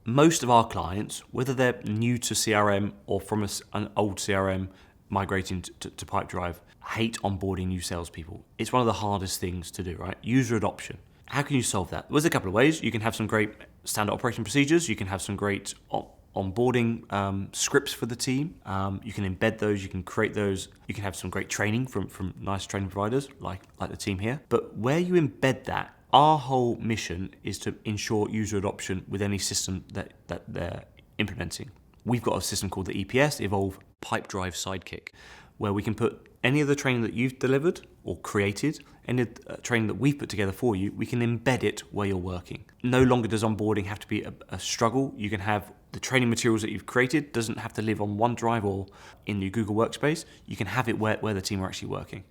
Most of our clients, whether they're new to CRM or from an old CRM migrating to Pipedrive, hate onboarding new salespeople. It's one of the hardest things to do, right? User adoption. How can you solve that? There's a couple of ways. You can have some great standard operation procedures. You can have some great onboarding scripts for the team. You can embed those. You can create those. You can have some great training from nice training providers like the team here. But where you embed that, our whole mission is to ensure user adoption with any system that they're implementing. We've got a system called the EPS, Evolve Pipedrive Sidekick, where we can put any of the training that you've delivered or created, any of the training that we've put together for you, we can embed it where you're working. No longer does onboarding have to be a struggle. You can have the training materials that you've created, doesn't have to live on OneDrive or in your Google Workspace. You can have it where the team are actually working.